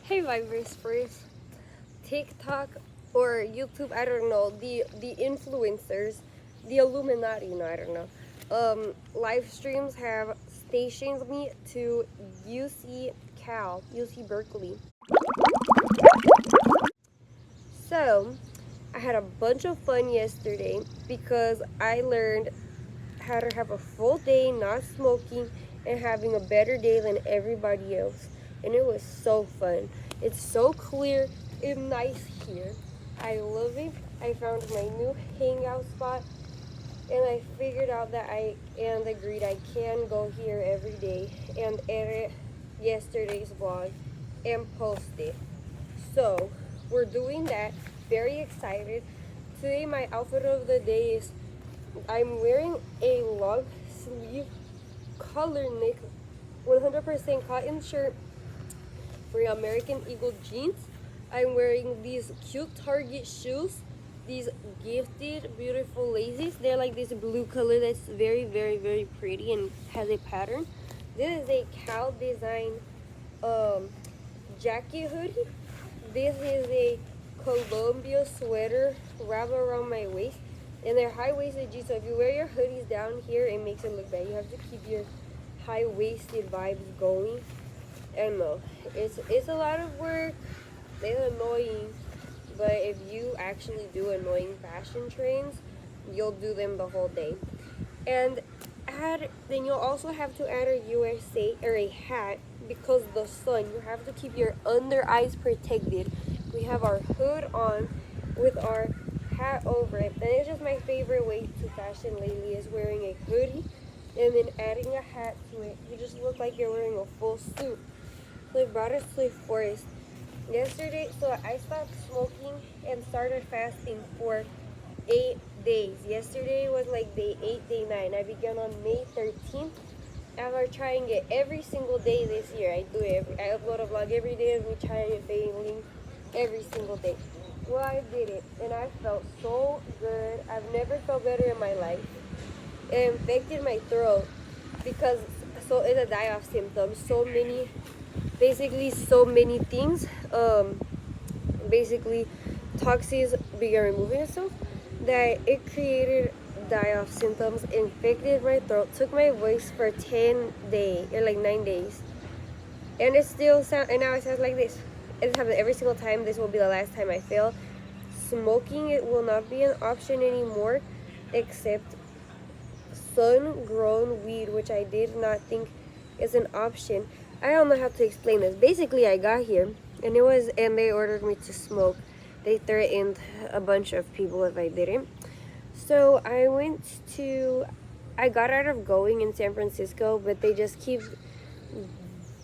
Hey Vibers first. TikTok or YouTube, I don't know, the influencers, the Illuminati, no, I don't know. Live streams have stationed me to UC Berkeley. So I had a bunch of fun yesterday because I learned how to have a full day not smoking and having a better day than everybody else. And it was so fun. It's so clear and nice here. I love it. I found my new hangout spot and I figured out that agreed I can go here every day and edit yesterday's vlog and post it. So we're doing that. Very excited. Today my outfit of the day is I'm wearing a long sleeve collar neck 100% cotton shirt for American Eagle jeans. I'm wearing these cute Target shoes, these gifted beautiful laces. They're like this blue color that's very, very, very pretty and has a pattern. This is a cow design jacket hoodie. This is a Columbia sweater wrapped around my waist. And they're high-waisted jeans, so if you wear your hoodies down here, it makes it look bad. You have to keep your high-waisted vibes going. And no, it's a lot of work. It's annoying, but if you actually do annoying fashion trends, you'll do them the whole day. And then you'll also have to add a USA or a hat because the sun. You have to keep your under eyes protected. We have our hood on with our hat over it. And it's just my favorite way to fashion lately is wearing a hoodie and then adding a hat to it. You just look like you're wearing a full suit. So I brought us to a forest yesterday. So I stopped smoking and started fasting for 8 days. Yesterday was like day 8, day 9. I began on May 13th. After trying it every single day this year. I upload a vlog every day of me trying and failing every single day. Well, I did it, and I felt so good. I've never felt better in my life. It infected my throat because so it's a die-off symptom. So many things. Basically, toxins began removing itself. That it created die-off symptoms, infected my throat, took my voice for 10 days or like 9 days, and it still sound. And now it sounds like this. It happens every single time. This will be the last time I fail. Smoking, it will not be an option anymore except sun-grown weed, which I did not think is an option. I don't know how to explain this. Basically, I got here and they ordered me to smoke. They threatened a bunch of people if I didn't. So I got out of going in San Francisco, but they just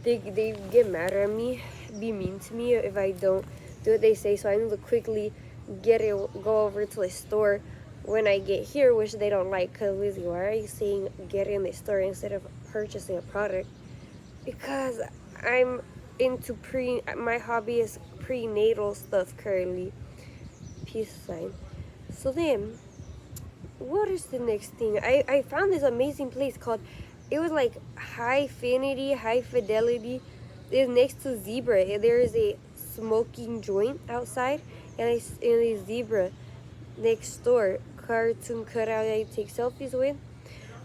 they get mad at me, be mean to me if I don't do what they say. So I need to quickly go over to a store when I get here, which they don't like. Because Lizzie, why are you saying get in the store instead of purchasing a product? Because I'm into my hobby is prenatal stuff currently. Peace sign. So then, what is the next thing? I found this amazing place called, it was like high fidelity. It's next to Zebra. There is a smoking joint outside and a zebra next door. Cartoon cutout that you take selfies with.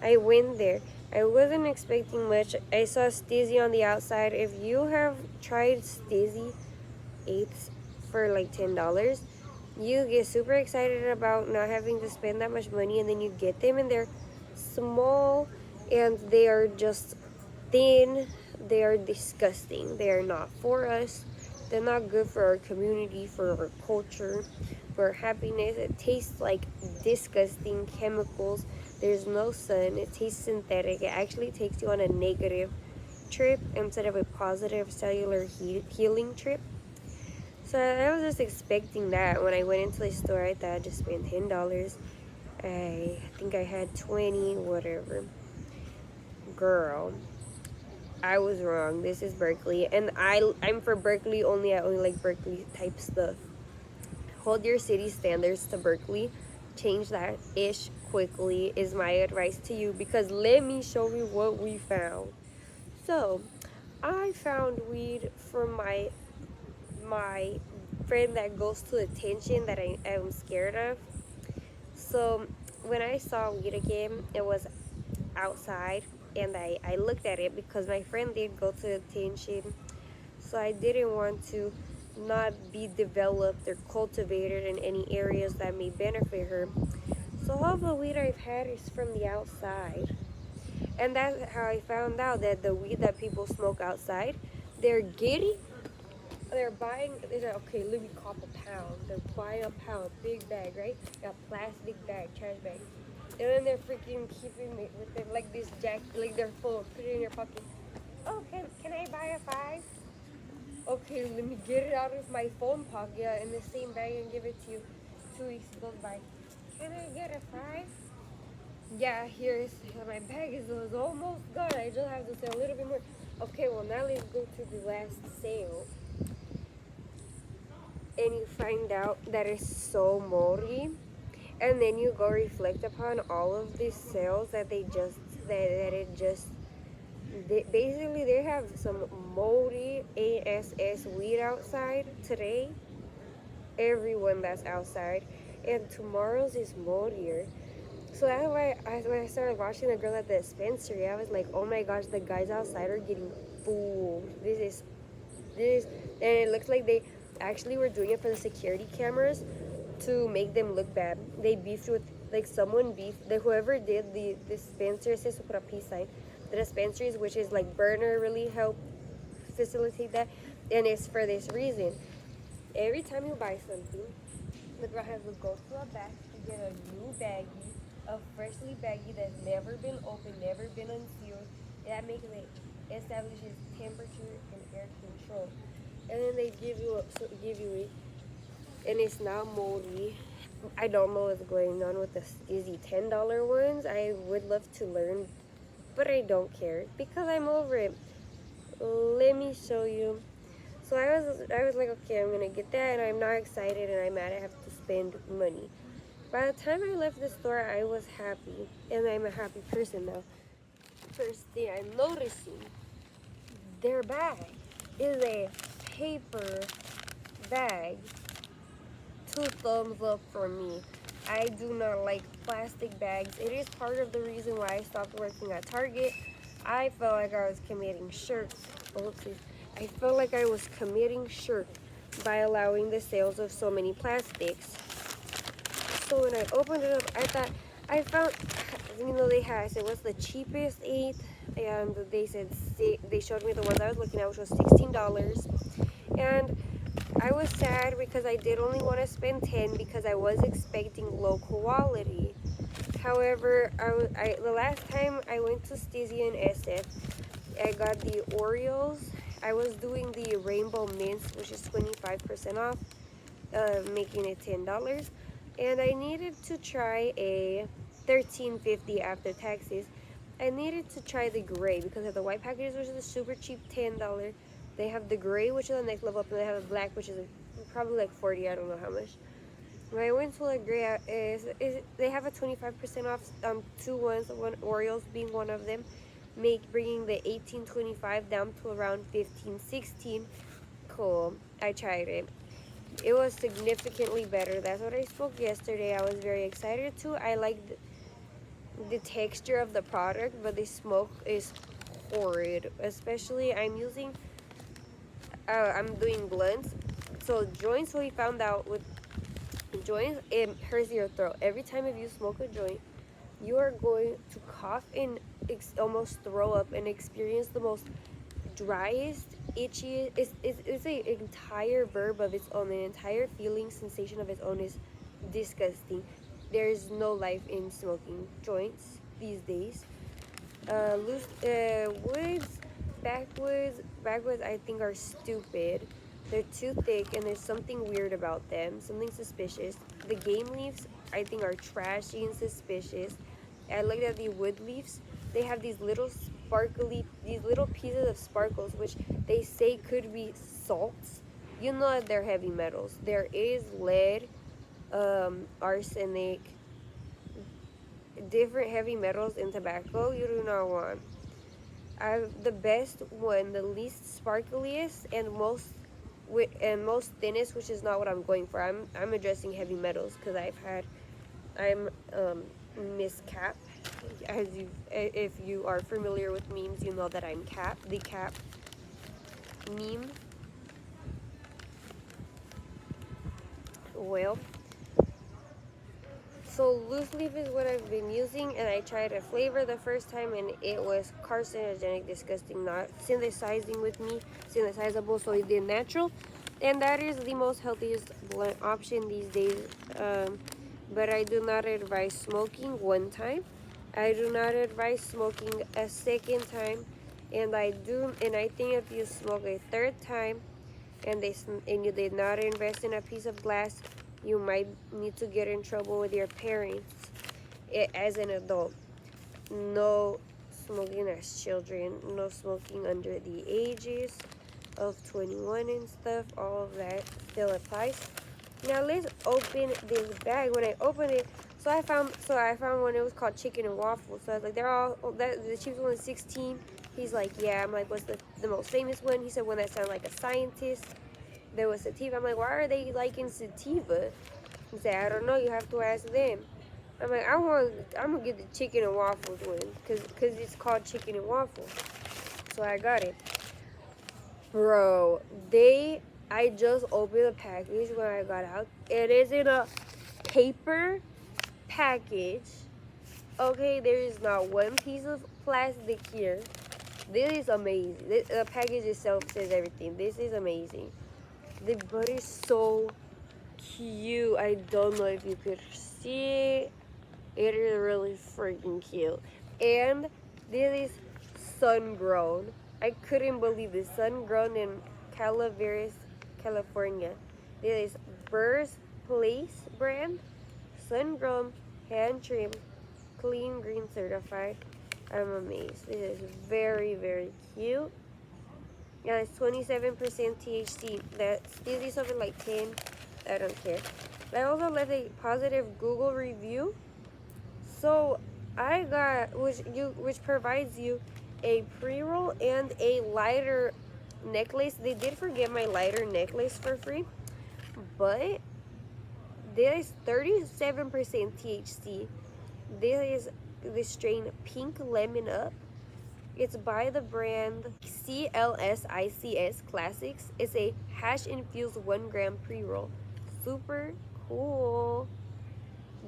I went there. I wasn't expecting much. I saw Stizzy on the outside. If you have tried Stizzy 8s for like $10, you get super excited about not having to spend that much money, and then you get them and they're small and they are just thin. They are disgusting. They are not for us. They're not good for our community, for our culture, for our happiness. It tastes like disgusting chemicals. There's no sun. It tastes synthetic. It actually takes you on a negative trip instead of a positive cellular healing trip. So I was just expecting that. When I went into the store, I thought I'd just spend $10. I think I had 20, whatever. Girl, I was wrong. This is Berkeley, and I'm for Berkeley only. I only like Berkeley type stuff. Hold your city standards to Berkeley. Change that ish quickly is my advice to you, because let me show you what we found. So I found weed for my my friend that goes to attention that I am scared of. So when I saw weed again, it was outside, and I looked at it because my friend did go to attention. So I didn't want to not be developed or cultivated in any areas that may benefit her. So all the weed I've had is from the outside. And that's how I found out that the weed that people smoke outside, they're buying, they're like, okay, let me cop a pound. They're buying a pound, big bag, right? A plastic bag, trash bag. And then they're freaking keeping it with them like this jack, like they're full, put it in your pocket. Oh, can I buy a 5? Okay, let me get it out of my phone pocket in the same bag and give it to you. 2 weeks goes by. Can I get a 5? Yeah, here's my bag is almost gone. I just have to sell a little bit more. Okay, well now let's go to the last sale. And you find out that it's so moldy. And then you go reflect upon all of these sales that basically they have some moldy ASS weed outside today. Everyone that's outside. And tomorrow's is moldier. So that's why when I started watching the girl at the dispensary, I was like, oh my gosh, the guys outside are getting fooled. This, and it looks like they actually were doing it for the security cameras to make them look bad. They beefed with, like someone beefed, whoever did the dispensary, says to put a peace sign. The dispensaries, which is like burner, really help facilitate that. And it's for this reason. Every time you buy something, the girl has to go to a back to get a new baggie, a freshly baggie that's never been opened, never been unsealed. That makes it establishes temperature and air control. And then they give you it, and it's not moldy. I don't know what's going on with the easy $10 ones. I would love to learn, but I don't care because I'm over it. Let me show you. So I was like, okay, I'm gonna get that, and I'm not excited, and I'm mad I have to spend money. By the time I left the store, I was happy, and I'm a happy person now. First thing I'm noticing, their bag is a paper bag. 2 thumbs up for me. I do not like plastic bags. It is part of the reason why I stopped working at Target. I felt like I was committing shirk. I felt like I was committing shirk by allowing the sales of so many plastics. So when I opened it up, I found, they had, it was the cheapest 8, and they showed me the ones I was looking at, which was $16. And I was sad because I did only want to spend 10 because I was expecting low quality. However, the last time I went to Stizzy and SF, I got the Oreos. I was doing the Rainbow Mints, which is 25% off, making it $10. And I needed to try a $13.50 after taxes. I needed to try the gray because of the white packages, which is a super cheap $10. They have the gray, which is the next level up, and they have a black, which is probably like 40. I don't know how much. When I went to the gray, they have a 25% off 2 ones, one Oreos being one of them, bringing the $18.25 down to around $15.16. Cool. I tried it. It was significantly better. That's what I spoke yesterday. I was very excited too. I like the texture of the product, but the smoke is horrid. Especially I'm doing blunts. So joints, we found out with joints, it hurts your throat. Every time if you smoke a joint, you are going to cough and almost throw up and experience the most driest, itchy. It's an entire verb of its own, an entire feeling, sensation of its own. Is disgusting. There is no life in smoking joints these days. Backwoods, I think are stupid. They're too thick, and there's something weird about them, something suspicious. The game leaves, I think, are trashy and suspicious. I looked at the wood leaves. They have these little pieces of sparkles, which they say could be salts. You know that they're heavy metals. There is lead, arsenic, different heavy metals in tobacco you do not want. The best one, the least sparkliest and most and most thinnest, which is not what I'm going for. I'm addressing heavy metals because I'm Miss Cap. If you are familiar with memes, you know that I'm Cap, the Cap meme. Well, so loose leaf is what I've been using, and I tried a flavor the first time, and it was carcinogenic, disgusting, not synthesizing with me, synthesizable, so it did natural, and that is the most healthiest blunt option these days. But I do not advise smoking one time. I do not advise smoking a second time, and I think if you smoke a third time, and you did not invest in a piece of glass, you might need to get in trouble with your parents as an adult. No smoking as children, no smoking under the ages of 21 and stuff. All of that still applies. Now let's open this bag. When I opened it, so I found one. It was called chicken and waffles. So I was like, the cheapest one is 16. He's like, yeah. I'm like, what's the most famous one? He said one that sounded like a scientist. There was sativa. I'm like, why are they liking sativa? He said, I don't know. You have to ask them. I'm like, I'm gonna get the chicken and waffles one, cause it's called chicken and waffles. So I got it, bro. I just opened the package when I got out. It is in a paper package. Okay, there is not one piece of plastic here. This is amazing. The package itself says everything. This is amazing. The bud is so cute. I don't know if you could see it. It is really freaking cute. And this is sun-grown. I couldn't believe this. Sun-grown in Calaveras, California. This is Birthplace brand. Sun-grown, hand-trimmed, clean green certified. I'm amazed. This is very, very cute. Yeah, it's 27% THC. That's usually something like 10. I don't care. I also left a positive Google review. So I got which provides you a pre-roll and a lighter necklace. They did forget my lighter necklace for free, but there is 37% THC. This is the strain Pink Lemon Up. It's by the brand CLSICS Classics. It's a hash infused 1 gram pre-roll. Super cool.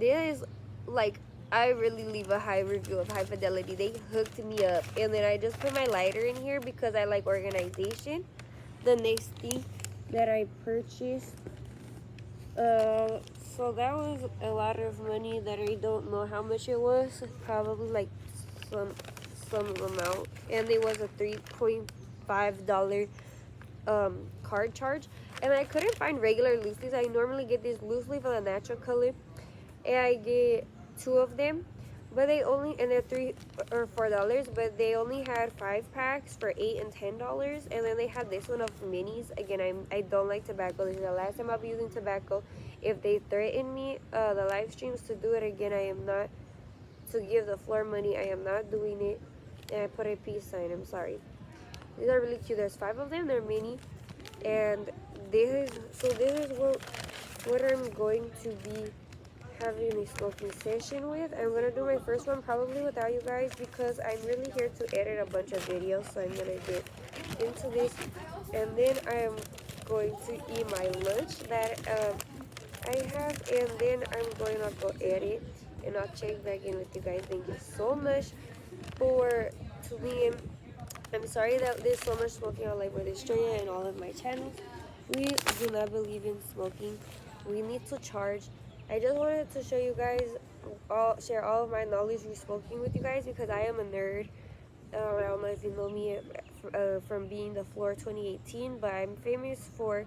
This is like, I really leave a high review of High Fidelity. They hooked me up. And then I just put my lighter in here because I like organization. The next thing that I purchased, so that was a lot of money that I don't know how much it was. Probably like some amount. And it was a $3.5 card charge. And I couldn't find regular loose leaves. I normally get this loose leaf of a natural color, and I get 2 of them, but they're $3 or $4, but they only had 5 packs for $8 and $10. And then they had this one of minis. Again, I don't like tobacco. This is the last time I'll be using tobacco. If they threaten me the live streams to do it again, I am not, to give the floor money, I am not doing it. And I put a peace sign. I'm sorry. These are really cute. There's 5 of them. They're mini, and this is what I'm going to be having a smoking session with. I'm gonna do my first one probably without you guys because I'm really here to edit a bunch of videos. So I'm gonna get into this, and then I'm going to eat my lunch that I have, and then I'm going to go edit, and I'll check back in with you guys. Thank you so much for tuning in. I'm sorry that there's so much smoking on Live with Estrella and all of my channels. We do not believe in smoking. We need to charge. I just wanted to show you guys, share all of my knowledge with smoking with you guys because I am a nerd. I don't know if you know me from being the Floor 2018, but I'm famous for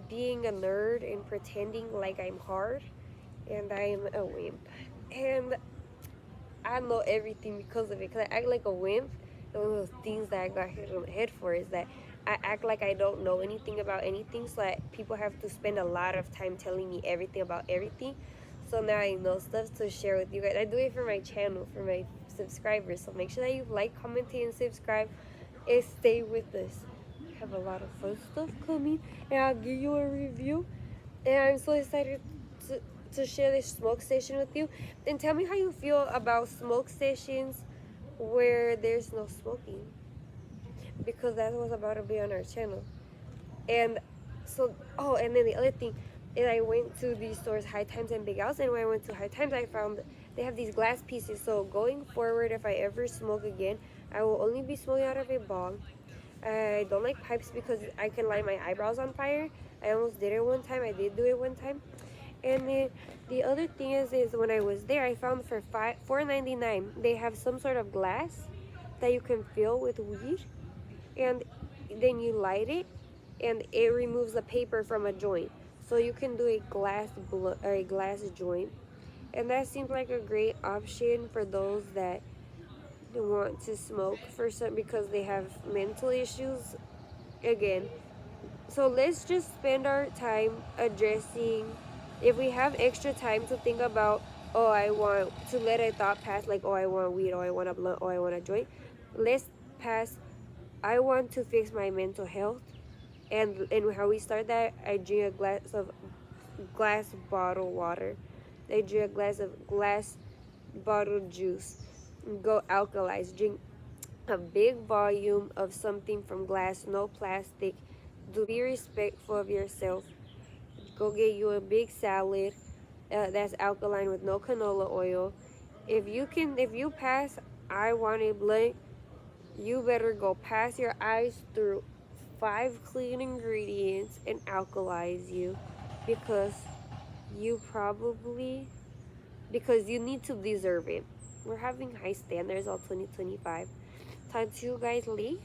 being a nerd and pretending like I'm hard, and I am a wimp. And I know everything because of it, because I act like a wimp. And one of the things that I got hit on the head for is that I act like I don't know anything about anything, so that people have to spend a lot of time telling me everything about everything. So now I know stuff to share with you guys. I do it for my channel, for my subscribers. So make sure that you like, comment, and subscribe, and stay with us. have a lot of fun stuff coming, and I'll give you a review. And I'm so excited to share this smoke station with you. And tell me how you feel about smoke stations where there's no smoking, because that was about to be on our channel. And so, oh, and then the other thing is I went to these stores, High Times and Big Al's, and when I went to High Times, I found they have these glass pieces. So going forward, if I ever smoke again, I will only be smoking out of a bong. I don't like pipes because I can light my eyebrows on fire. I almost did it one time. I did do it one time. And then the other thing is when I was there, I found for $4.99 they have some sort of glass that you can fill with weed, and then you light it, and it removes the paper from a joint, so you can do a glass joint. And that seems like a great option for those that want to smoke for some because they have mental issues again. So let's just spend our time addressing, if we have extra time to think about, oh, I want to let a thought pass, like, oh, I want weed, oh, I want a blunt, oh, I want a joint. Let's pass, I want to fix my mental health. And how we start that, I drink a glass bottle water. I drink a glass bottle juice. Go alkalize. Drink a big volume of something from glass, no plastic. Do be respectful of yourself. Go get you a big salad that's alkaline with no canola oil. If you pass, I want a blunt, you better go pass your eyes through 5 clean ingredients and alkalize you, because because you need to deserve it. We're having high standards all 2025. Talk to you guys later.